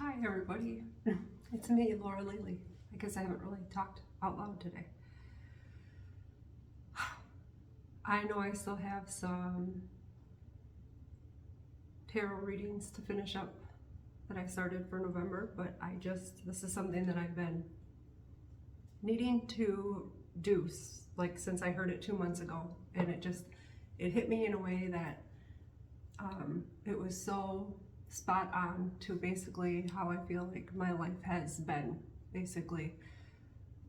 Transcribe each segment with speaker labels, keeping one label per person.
Speaker 1: Hi everybody, it's me, Laura Lely. I guess I haven't really talked out loud today. I know I still have some tarot readings to finish up that I started for November, but this is something that I've been needing to do, like since I heard it 2 months ago, and it hit me in a way that it was so spot on to basically how I feel like my life has been. Basically,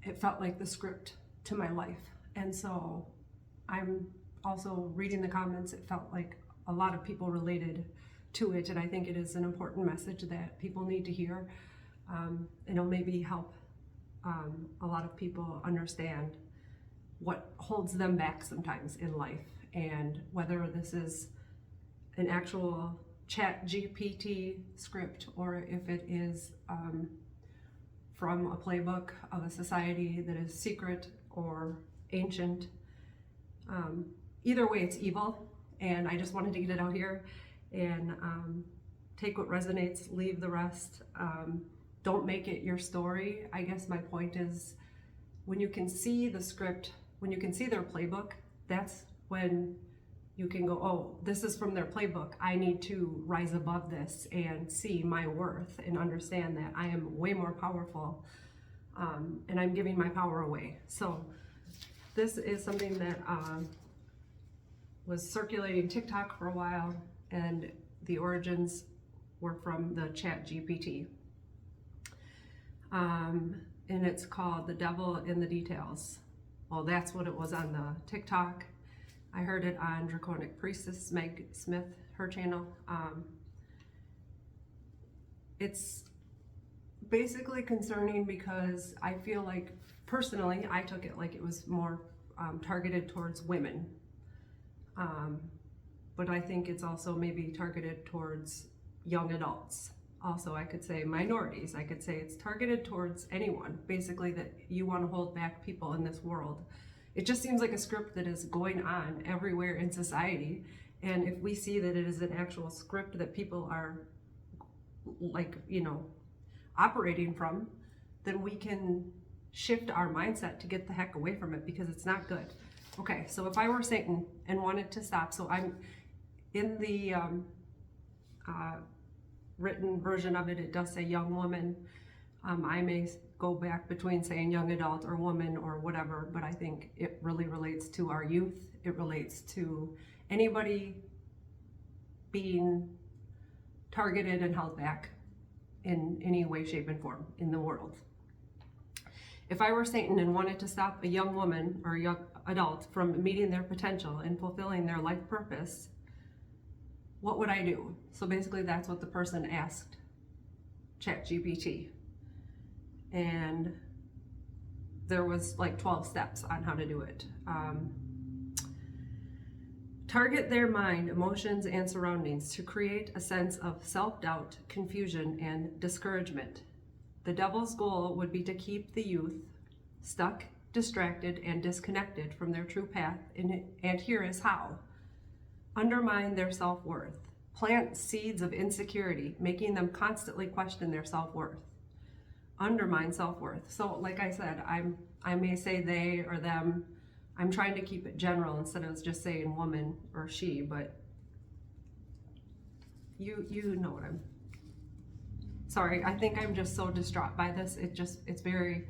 Speaker 1: it felt like the script to my life. And so I'm also reading the comments. It felt like a lot of people related to it, and I think it is an important message that people need to hear. It'll maybe help a lot of people understand what holds them back sometimes in life, and whether this is an actual chat GPT script or if it is from a playbook of a society that is secret or ancient. Either way, it's evil, and I just wanted to get it out here and take what resonates, leave the rest. Don't make it your story. I guess my point is, when you can see the script, when you can see their playbook, that's when you can go, oh, this is from their playbook. I need to rise above this and see my worth and understand that I am way more powerful, and I'm giving my power away. So this is something that was circulating Tik Tok for a while, and the origins were from the chat GPT. And it's called The Devil in the Details. Well, that's what it was on the TikTok. I heard it on Draconic Priestess Meg Smith, her channel. It's basically concerning because I feel like, personally, I took it like it was more targeted towards women. But I think it's also maybe targeted towards young adults. Also, I could say minorities. I could say it's targeted towards anyone, basically, that you want to hold back people in this world. It just seems like a script that is going on everywhere in society. And if we see that it is an actual script that people are, like, operating from, then we can shift our mindset to get the heck away from it, because it's not good. Okay, so if I were Satan and wanted to stop, so I'm in the written version of it, it does say young woman. I may go back between saying young adult or woman or whatever, but I think it really relates to our youth. It relates to anybody being targeted and held back in any way, shape, and form in the world. If I were Satan and wanted to stop a young woman or a young adult from meeting their potential and fulfilling their life purpose, what would I do? So basically that's what the person asked ChatGPT. And there was like 12 steps on how to do it. Target their mind, emotions, and surroundings to create a sense of self-doubt, confusion, and discouragement. The devil's goal would be to keep the youth stuck, distracted, and disconnected from their true path, and here is how. Undermine their self-worth. Plant seeds of insecurity, making them constantly question their self-worth. Undermine self-worth. So like I said, I may say they or them. I'm trying to keep it general instead of just saying woman or she, but you know what I'm... Sorry, I think I'm just so distraught by this. It's very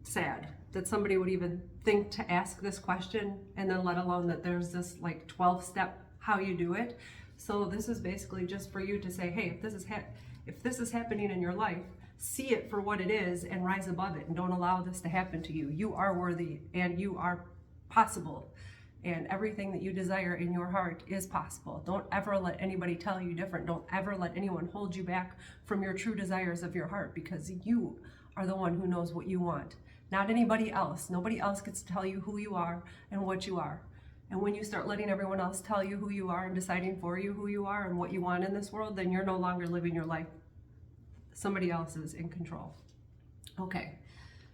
Speaker 1: sad that somebody would even think to ask this question, and then let alone that there's this like 12-step how you do it. So this is basically just for you to say, hey, if this is happening in your life, see it for what it is and rise above it, and don't allow this to happen to you. You are worthy, and you are possible, and everything that you desire in your heart is possible. Don't ever let anybody tell you different. Don't ever let anyone hold you back from your true desires of your heart, because you are the one who knows what you want, not anybody else. Nobody else gets to tell you who you are and what you are. And when you start letting everyone else tell you who you are and deciding for you who you are and what you want in this world, then you're no longer living your life. Somebody else is in control. Okay,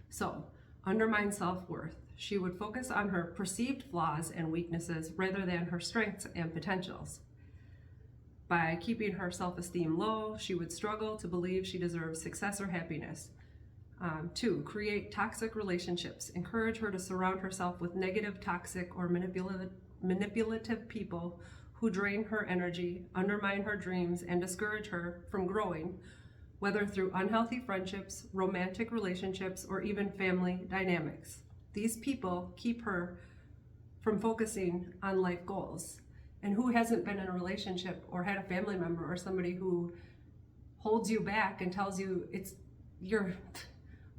Speaker 1: so undermine self-worth. She would focus on her perceived flaws and weaknesses rather than her strengths and potentials. By keeping her self-esteem low, she would struggle to believe she deserves success or happiness. 2, create toxic relationships. Encourage her to surround herself with negative, toxic, or manipulative people who drain her energy, undermine her dreams, and discourage her from growing, whether through unhealthy friendships, romantic relationships, or even family dynamics. These people keep her from focusing on life goals. And who hasn't been in a relationship or had a family member or somebody who holds you back and tells you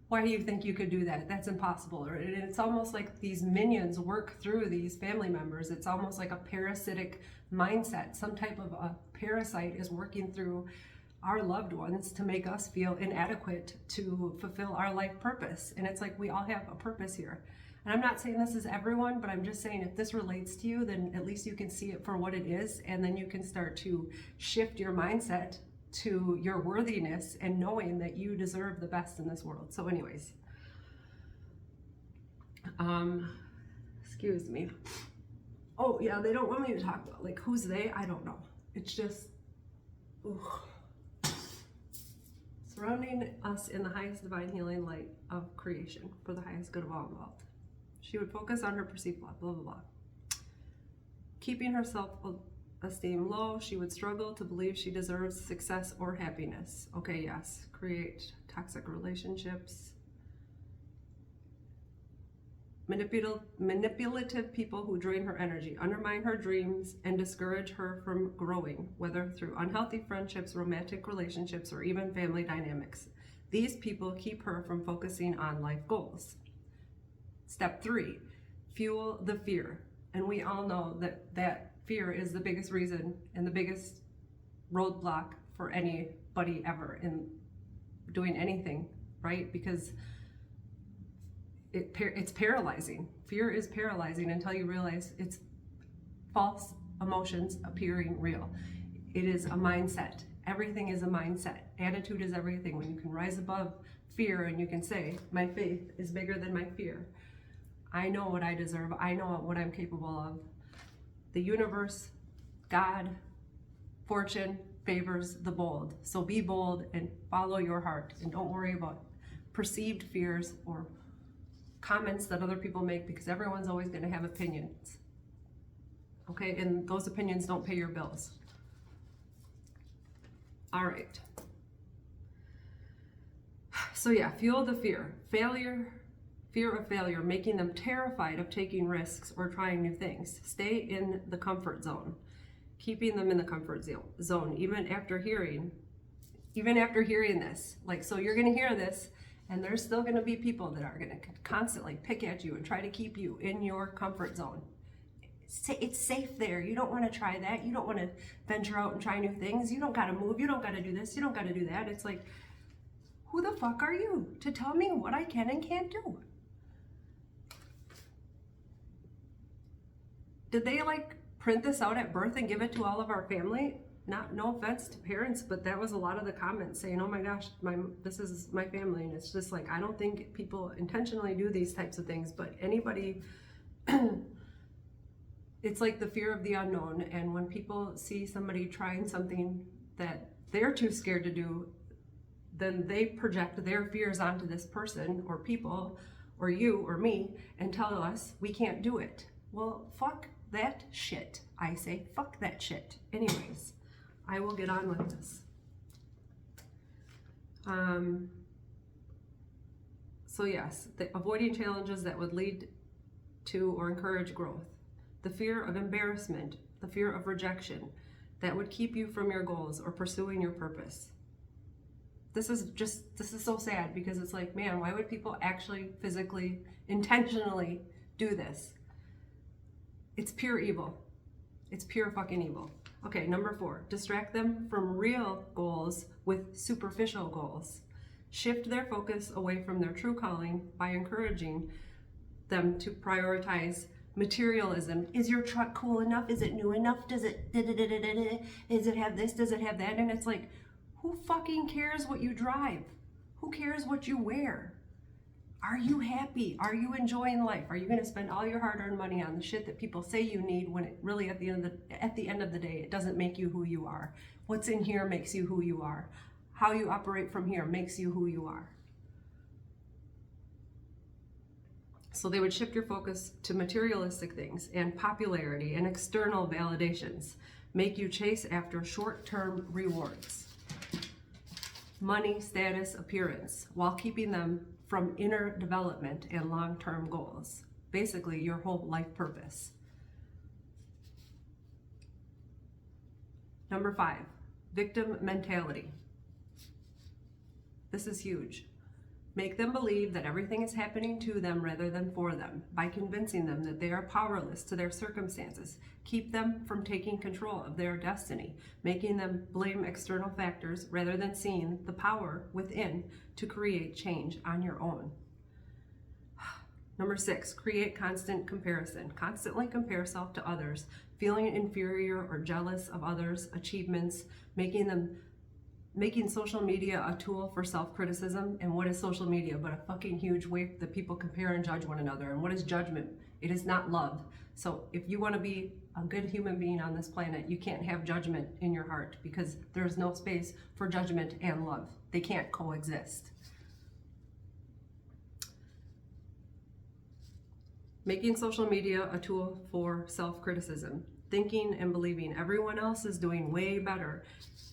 Speaker 1: why do you think you could do that? That's impossible. Or it's almost like these minions work through these family members. It's almost like a parasitic mindset. Some type of a parasite is working through our loved ones to make us feel inadequate to fulfill our life purpose. And it's like we all have a purpose here. And I'm not saying this is everyone, but I'm just saying if this relates to you, then at least you can see it for what it is, and then you can start to shift your mindset to your worthiness and knowing that you deserve the best in this world. So anyways, excuse me. Oh yeah, they don't want me to talk about, like, who's they? I don't know. It's just, ooh. Surrounding us in the highest divine healing light of creation for the highest good of all involved. She would focus on her perceived blah, blah, blah, blah. Keeping her self-esteem low, she would struggle to believe she deserves success or happiness. Okay, yes. Create toxic relationships. Manipulative people who drain her energy, undermine her dreams, and discourage her from growing, whether through unhealthy friendships, romantic relationships, or even family dynamics. These people keep her from focusing on life goals. Step 3, fuel the fear. And we all know that fear is the biggest reason and the biggest roadblock for anybody ever in doing anything, right? Because it's paralyzing. Fear is paralyzing until you realize it's false emotions appearing real. It is a mindset. Everything is a mindset. Attitude is everything. When you can rise above fear and you can say, my faith is bigger than my fear. I know what I deserve. I know what I'm capable of. The universe, God, fortune favors the bold. So be bold and follow your heart, and don't worry about perceived fears or comments that other people make, because everyone's always going to have opinions. Okay, and those opinions don't pay your bills. All right. So yeah, fuel the fear. Fear of failure, making them terrified of taking risks or trying new things. Stay in the comfort zone. Keeping them in the comfort zone, even after hearing this. Like, so you're going to hear this, and there's still going to be people that are going to constantly pick at you and try to keep you in your comfort zone. It's safe there. You don't want to try that. You don't want to venture out and try new things. You don't got to move. You don't got to do this. You don't got to do that. It's like, who the fuck are you to tell me what I can and can't do? Did they like print this out at birth and give it to all of our family? No offense to parents, but that was a lot of the comments saying, oh my gosh, this is my family. And it's just like, I don't think people intentionally do these types of things, but anybody, it's like the fear of the unknown. And when people see somebody trying something that they're too scared to do, then they project their fears onto this person or people or you or me and tell us we can't do it. Well, fuck that shit. I say, fuck that shit. Anyways, I will get on with this. So yes, avoiding challenges that would lead to or encourage growth. The fear of embarrassment, the fear of rejection that would keep you from your goals or pursuing your purpose. This is so sad, because it's like, man, why would people actually physically, intentionally do this? It's pure evil. It's pure fucking evil. Okay, number 4, distract them from real goals with superficial goals. Shift their focus away from their true calling by encouraging them to prioritize materialism. Is your truck cool enough? Is it new enough? Does it have this? Does it have that? And it's like, who fucking cares what you drive? Who cares what you wear? Are you happy? Are you enjoying life? Are you going to spend all your hard-earned money on the shit that people say you need when it really at the end of the day, it doesn't make you who you are? What's in here makes you who you are. How you operate from here makes you who you are. So they would shift your focus to materialistic things and popularity and external validations, make you chase after short-term rewards, money, status, appearance, while keeping them from inner development and long-term goals. Basically, your whole life purpose. Number 5, victim mentality. This is huge. Make them believe that everything is happening to them rather than for them by convincing them that they are powerless to their circumstances. Keep them from taking control of their destiny, making them blame external factors rather than seeing the power within to create change on your own. Number 6, create constant comparison. Constantly compare self to others, feeling inferior or jealous of others' achievements, making social media a tool for self-criticism. And what is social media but a fucking huge way that people compare and judge one another? And what is judgment? It is not love. So if you want to be a good human being on this planet, you can't have judgment in your heart, because there's no space for judgment and love. They can't coexist. Making social media a tool for self-criticism, thinking and believing everyone else is doing way better,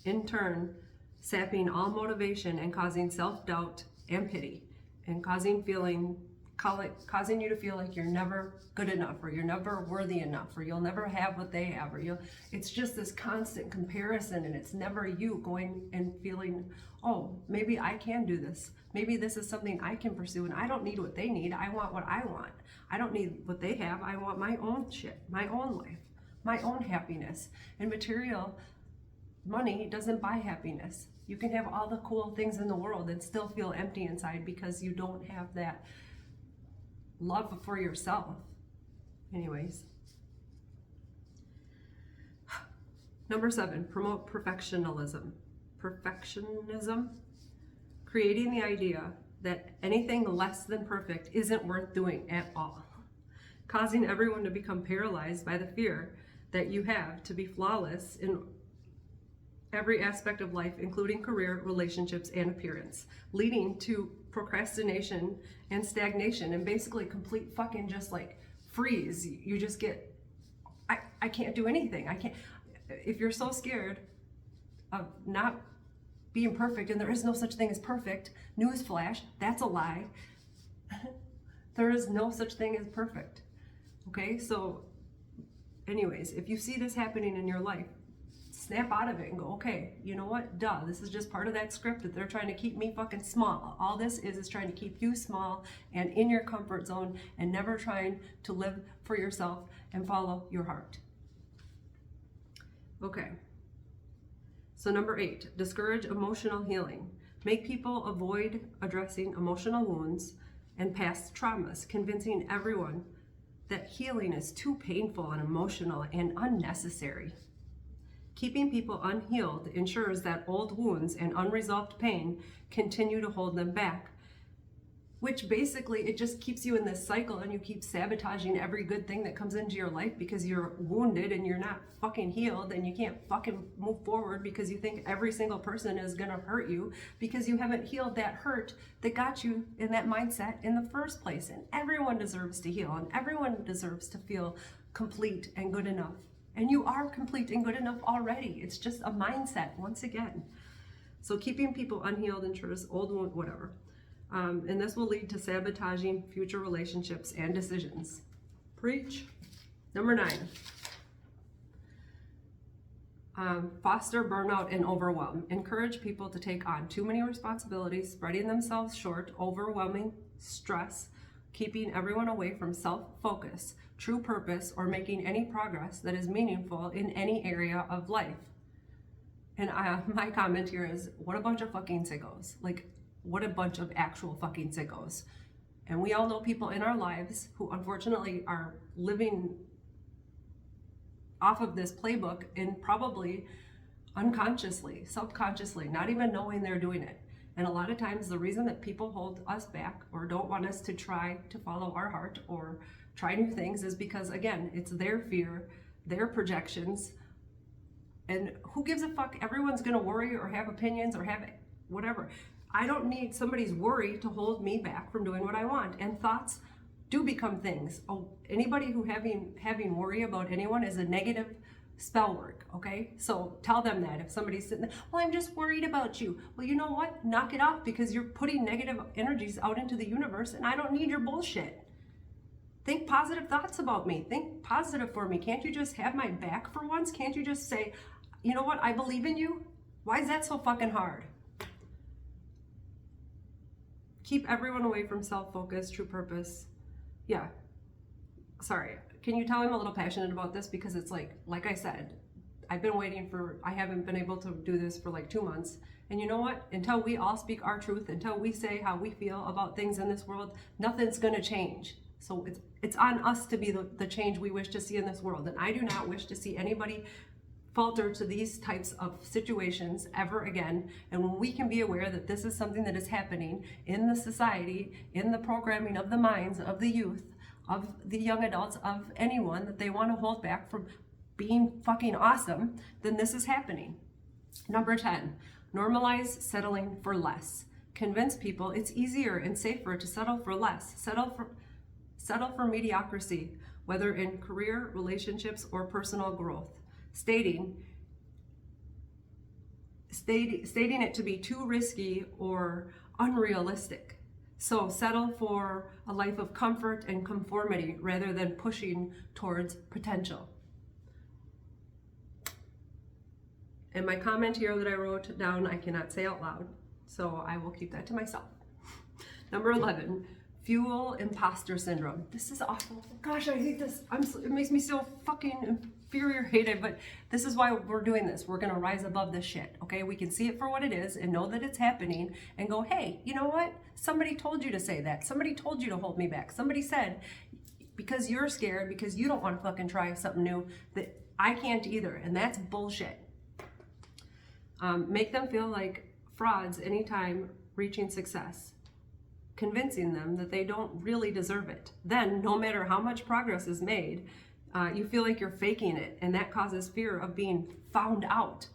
Speaker 1: in turn sapping all motivation and causing self-doubt and pity, and causing you to feel like you're never good enough, or you're never worthy enough, or you'll never have what they have, or it's just this constant comparison, and it's never you going and feeling, oh, maybe I can do this. Maybe this is something I can pursue, and I don't need what they need. I want what I want. I don't need what they have. I want my own shit, my own life, my own happiness. And material money doesn't buy happiness. You can have all the cool things in the world and still feel empty inside because you don't have that love for yourself. Anyways. Number 7, promote perfectionism. Creating the idea that anything less than perfect isn't worth doing at all. Causing everyone to become paralyzed by the fear that you have to be flawless in every aspect of life, including career, relationships, and appearance, leading to procrastination and stagnation, and basically complete fucking just like freeze. You just get, I can't do anything. I can't. If you're so scared of not being perfect, and there is no such thing as perfect, newsflash, that's a lie. There is no such thing as perfect. Okay, so anyways, if you see this happening in your life, snap out of it and go, okay, you know what? Duh, this is just part of that script that they're trying to keep me fucking small. All this is trying to keep you small and in your comfort zone, and never trying to live for yourself and follow your heart. Okay. So number 8, discourage emotional healing. Make people avoid addressing emotional wounds and past traumas, convincing everyone that healing is too painful and emotional and unnecessary. Keeping people unhealed ensures that old wounds and unresolved pain continue to hold them back, which basically it just keeps you in this cycle, and you keep sabotaging every good thing that comes into your life because you're wounded and you're not fucking healed, and you can't fucking move forward because you think every single person is gonna hurt you because you haven't healed that hurt that got you in that mindset in the first place. And everyone deserves to heal, and everyone deserves to feel complete and good enough. And you are complete and good enough already. It's just a mindset, once again. So keeping people unhealed ensures old wound, whatever. And this will lead to sabotaging future relationships and decisions. Preach. Number 9. Foster burnout and overwhelm. Encourage people to take on too many responsibilities, spreading themselves short, overwhelming stress, keeping everyone away from self-focus, true purpose, or making any progress that is meaningful in any area of life. And my comment here is, what a bunch of fucking sickos. Like, what a bunch of actual fucking sickos. And we all know people in our lives who unfortunately are living off of this playbook, and probably unconsciously, subconsciously, not even knowing they're doing it. And a lot of times the reason that people hold us back or don't want us to try to follow our heart or try new things is because, again, it's their fear, their projections. And who gives a fuck? Everyone's gonna worry or have opinions or have whatever. I don't need somebody's worry to hold me back from doing what I want. And thoughts do become things. Oh, anybody who having worry about anyone is a negative spell work, okay? So tell them that if somebody's sitting there, well, I'm just worried about you. Well, you know what? Knock it off, because you're putting negative energies out into the universe and I don't need your bullshit. Think positive thoughts about me. Think positive for me. Can't you just have my back for once? Can't you just say, you know what? I believe in you. Why is that so fucking hard? Keep everyone away from self-focus, true purpose. Yeah. Sorry. Can you tell I'm a little passionate about this? Because it's like I said, I haven't been able to do this for like 2 months. And you know what? Until we all speak our truth, until we say how we feel about things in this world, nothing's going to change. So it's on us to be the change we wish to see in this world. And I do not wish to see anybody falter to these types of situations ever again. And when we can be aware that this is something that is happening in the society, in the programming of the minds of the youth, of the young adults, of anyone that they want to hold back from being fucking awesome, then this is happening. Number 10, normalize settling for less. Convince people it's easier and safer to settle for less. Settle for mediocrity, whether in career, relationships, or personal growth. Stating it to be too risky or unrealistic. So settle for a life of comfort and conformity rather than pushing towards potential. And my comment here that I wrote down, I cannot say out loud, so I will keep that to myself. Number 11, fuel imposter syndrome. This is awful. Gosh, I hate this. It makes me so fucking infuriated, but this is why we're doing this. We're gonna rise above this shit, okay? We can see it for what it is and know that it's happening and go, hey, you know what? Somebody told you to say that. Somebody told you to hold me back. Somebody said, because you're scared, because you don't want to fucking try something new, that I can't either, and that's bullshit. Make them feel like frauds anytime reaching success, convincing them that they don't really deserve it. Then, no matter how much progress is made, you feel like you're faking it, and that causes fear of being found out.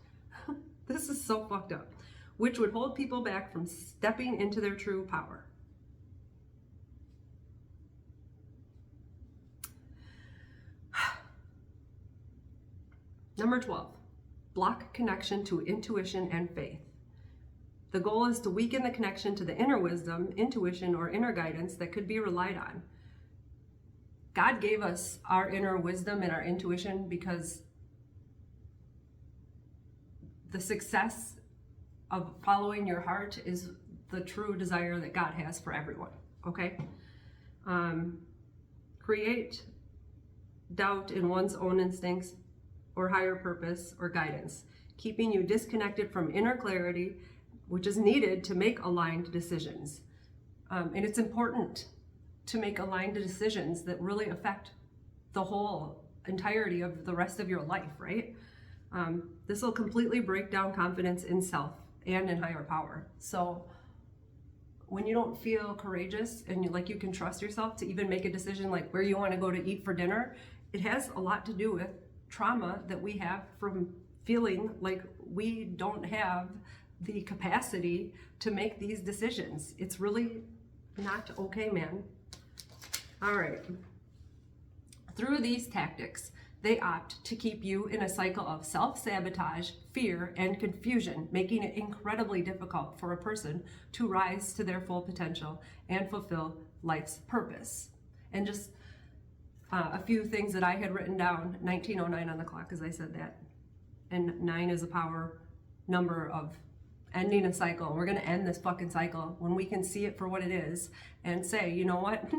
Speaker 1: This is so fucked up, which would hold people back from stepping into their true power. Number 12, block connection to intuition and faith. The goal is to weaken the connection to the inner wisdom, intuition, or inner guidance that could be relied on. God gave us our inner wisdom and our intuition because the success of following your heart is the true desire that God has for everyone, okay? Create doubt in one's own instincts or higher purpose or guidance, keeping you disconnected from inner clarity, which is needed to make aligned decisions. And it's important to make aligned decisions that really affect the whole entirety of the rest of your life, right? This will completely break down confidence in self and in higher power. So when you don't feel courageous and you can trust yourself to even make a decision like where you want to go to eat for dinner, it has a lot to do with trauma that we have from feeling like we don't have the capacity to make these decisions. It's really not okay, man. All right. Through these tactics, they opt to keep you in a cycle of self-sabotage, fear, and confusion, making it incredibly difficult for a person to rise to their full potential and fulfill life's purpose. And just a few things that I had written down, 1909 on the clock, as I said that. And 9 is a power number of ending a cycle. We're gonna end this fucking cycle when we can see it for what it is and say, you know what?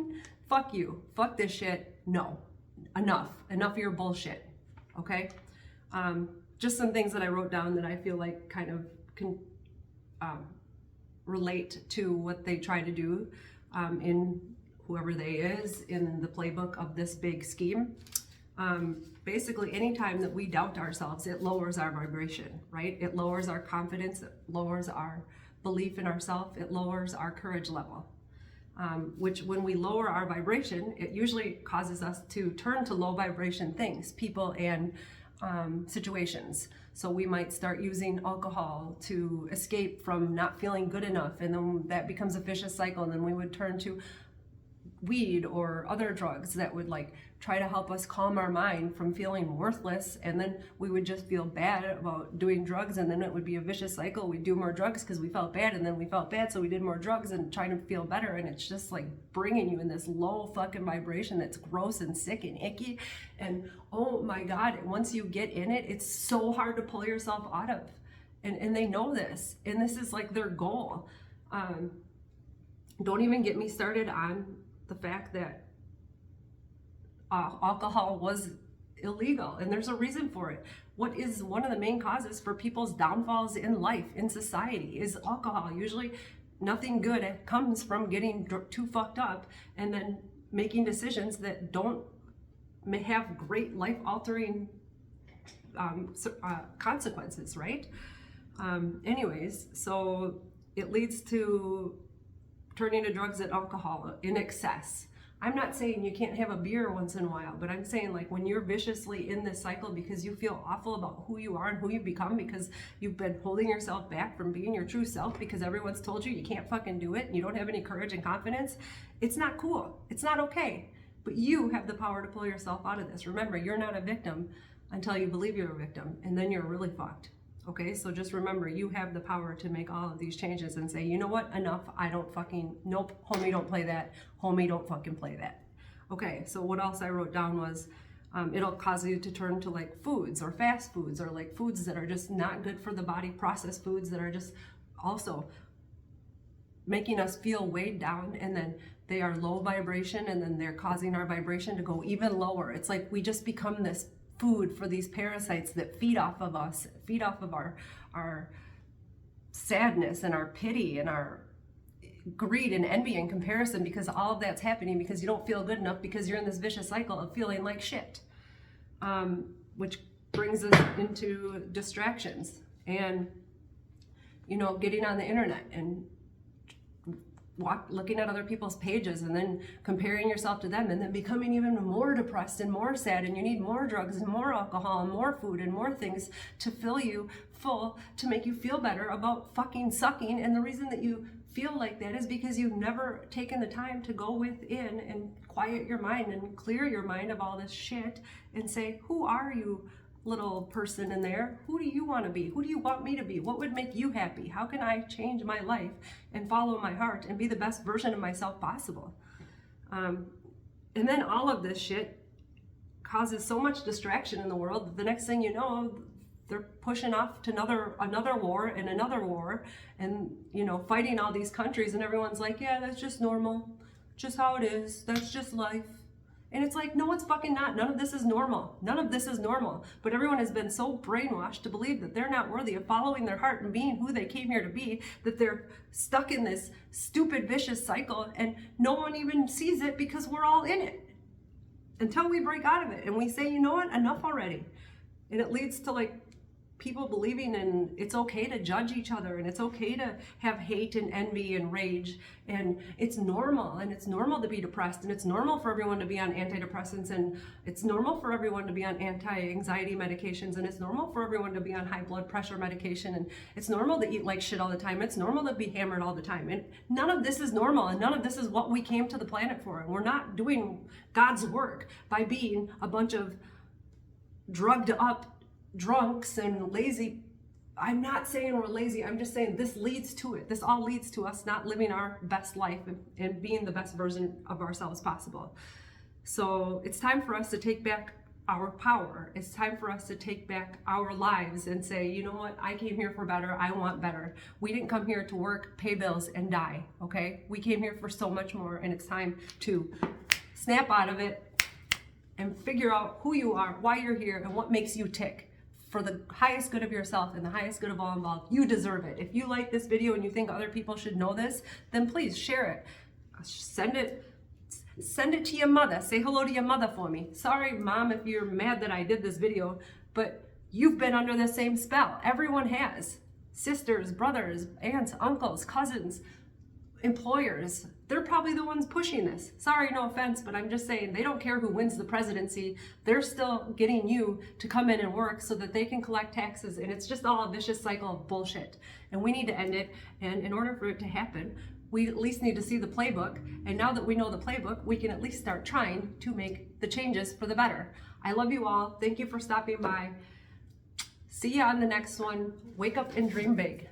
Speaker 1: Fuck you. Fuck this shit. No. Enough of your bullshit. Okay? Just some things that I wrote down that I feel like kind of can relate to what they try to do in whoever they is in the playbook of this big scheme. Basically, anytime that we doubt ourselves, it lowers our vibration, right? It lowers our confidence, it lowers our belief in ourselves, it lowers our courage level. Which when we lower our vibration, it usually causes us to turn to low vibration things, people and situations. So we might start using alcohol to escape from not feeling good enough, and then that becomes a vicious cycle, and then we would turn to weed or other drugs that would like try to help us calm our mind from feeling worthless, and then we would just feel bad about doing drugs, and then it would be a vicious cycle. We'd do more drugs because we felt bad, and then we felt bad, so we did more drugs and trying to feel better, and it's just like bringing you in this low fucking vibration that's gross and sick and icky. And oh my God, once you get in it, it's so hard to pull yourself out of, and they know this, and this is like their goal. Don't even get me started on the fact that alcohol was illegal, and there's a reason for it. What is one of the main causes for people's downfalls in life, in society, is alcohol. Usually nothing good comes from getting too fucked up and then making decisions that don't have great life-altering consequences, right? Anyways, so it leads to turning to drugs and alcohol in excess. I'm not saying you can't have a beer once in a while, but I'm saying like when you're viciously in this cycle because you feel awful about who you are and who you become because you've been holding yourself back from being your true self because everyone's told you you can't fucking do it and you don't have any courage and confidence, it's not cool. It's not okay. But you have the power to pull yourself out of this. Remember, you're not a victim until you believe you're a victim, and then you're really fucked. Okay, so just remember, you have the power to make all of these changes and say, you know what, enough, I don't fucking, nope, homie, don't play that, homie, don't fucking play that. Okay, so what else I wrote down was, it'll cause you to turn to like foods or fast foods or like foods that are just not good for the body, processed foods that are just also making us feel weighed down, and then they are low vibration, and then they're causing our vibration to go even lower. It's like we just become this food for these parasites that feed off of us, feed off of our sadness and our pity and our greed and envy and comparison, because all of that's happening because you don't feel good enough because you're in this vicious cycle of feeling like shit, which brings us into distractions and, you know, getting on the internet and looking at other people's pages and then comparing yourself to them and then becoming even more depressed and more sad, and you need more drugs and more alcohol and more food and more things to fill you full to make you feel better about fucking sucking. And the reason that you feel like that is because you've never taken the time to go within and quiet your mind and clear your mind of all this shit and say, who are you, little person in there? Who do you want to be? Who do you want me to be? What would make you happy? How can I change my life and follow my heart and be the best version of myself possible? And then all of this shit causes so much distraction in the world that the next thing you know, they're pushing off to another war and another war, and, you know, fighting all these countries, and everyone's like, yeah, that's just normal, just how it is, that's just life. And it's like, no, it's fucking not. None of this is normal. None of this is normal. But everyone has been so brainwashed to believe that they're not worthy of following their heart and being who they came here to be, that they're stuck in this stupid, vicious cycle, and no one even sees it because we're all in it. Until we break out of it and we say, you know what, enough already. And it leads to like people believing in it's okay to judge each other, and it's okay to have hate and envy and rage, and it's normal, and it's normal to be depressed, and it's normal for everyone to be on antidepressants, and it's normal for everyone to be on anti-anxiety medications, and it's normal for everyone to be on high blood pressure medication, and it's normal to eat like shit all the time, it's normal to be hammered all the time. And none of this is normal, and none of this is what we came to the planet for. And we're not doing God's work by being a bunch of drugged up drunks and lazy. I'm not saying we're lazy, I'm just saying this leads to it. This all leads to us not living our best life and being the best version of ourselves possible. So it's time for us to take back our power. It's time for us to take back our lives and say, you know what, I came here for better, I want better. We didn't come here to work, pay bills, and die, okay? We came here for so much more, and it's time to snap out of it and figure out who you are, why you're here, and what makes you tick. For the highest good of yourself and the highest good of all involved. You deserve it. If you like this video and you think other people should know this, then please share it. Send it to your mother. Say hello to your mother for me. Sorry, Mom, if you're mad that I did this video, but you've been under the same spell. Everyone has. sisters, brothers, aunts, uncles, cousins, employers. They're probably the ones pushing this. Sorry, no offense, but I'm just saying they don't care who wins the presidency. They're still getting you to come in and work so that they can collect taxes, and it's just all a vicious cycle of bullshit. And we need to end it, and in order for it to happen, we at least need to see the playbook, and now that we know the playbook, we can at least start trying to make the changes for the better. I love you all. Thank you for stopping by. See you on the next one. Wake up and dream big.